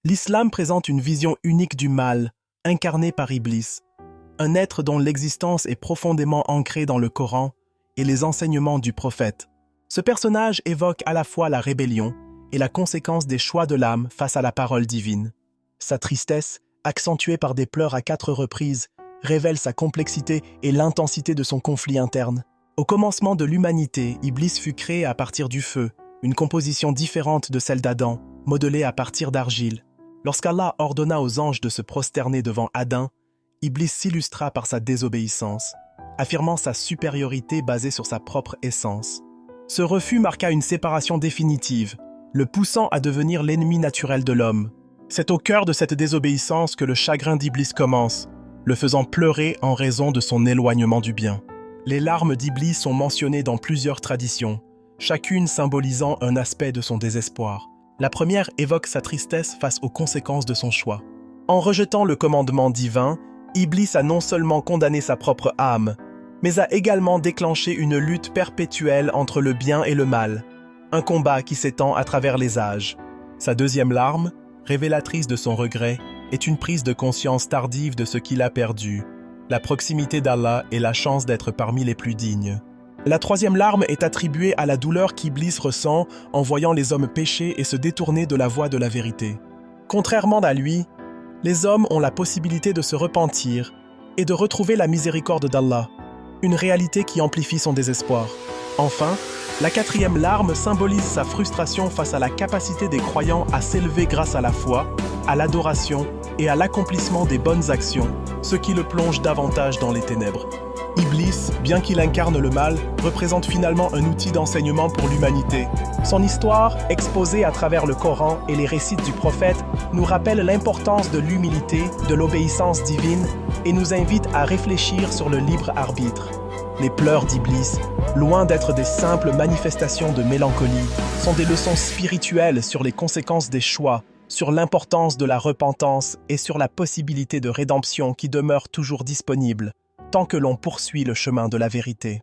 L'islam présente une vision unique du mal, incarné par Iblis, un être dont l'existence est profondément ancrée dans le Coran et les enseignements du prophète. Ce personnage évoque à la fois la rébellion et la conséquence des choix de l'âme face à la parole divine. Sa tristesse, accentuée par des pleurs à 4 reprises, révèle sa complexité et l'intensité de son conflit interne. Au commencement de l'humanité, Iblis fut créé à partir du feu, une composition différente de celle d'Adam, modelée à partir d'argile. Lorsqu'Allah ordonna aux anges de se prosterner devant Adam, Iblis s'illustra par sa désobéissance, affirmant sa supériorité basée sur sa propre essence. Ce refus marqua une séparation définitive, le poussant à devenir l'ennemi naturel de l'homme. C'est au cœur de cette désobéissance que le chagrin d'Iblis commence, le faisant pleurer en raison de son éloignement du bien. Les larmes d'Iblis sont mentionnées dans plusieurs traditions, chacune symbolisant un aspect de son désespoir. La première évoque sa tristesse face aux conséquences de son choix. En rejetant le commandement divin, Iblis a non seulement condamné sa propre âme, mais a également déclenché une lutte perpétuelle entre le bien et le mal, un combat qui s'étend à travers les âges. Sa deuxième larme, révélatrice de son regret, est une prise de conscience tardive de ce qu'il a perdu, la proximité d'Allah et la chance d'être parmi les plus dignes. La troisième larme est attribuée à la douleur qu'Iblis ressent en voyant les hommes pécher et se détourner de la voie de la vérité. Contrairement à lui, les hommes ont la possibilité de se repentir et de retrouver la miséricorde d'Allah, une réalité qui amplifie son désespoir. Enfin, la quatrième larme symbolise sa frustration face à la capacité des croyants à s'élever grâce à la foi, à l'adoration et à l'accomplissement des bonnes actions, ce qui le plonge davantage dans les ténèbres. Iblis, bien qu'il incarne le mal, représente finalement un outil d'enseignement pour l'humanité. Son histoire, exposée à travers le Coran et les récits du prophète, nous rappelle l'importance de l'humilité, de l'obéissance divine et nous invite à réfléchir sur le libre arbitre. Les pleurs d'Iblis, loin d'être des simples manifestations de mélancolie, sont des leçons spirituelles sur les conséquences des choix, sur l'importance de la repentance et sur la possibilité de rédemption qui demeure toujours disponible, tant que l'on poursuit le chemin de la vérité.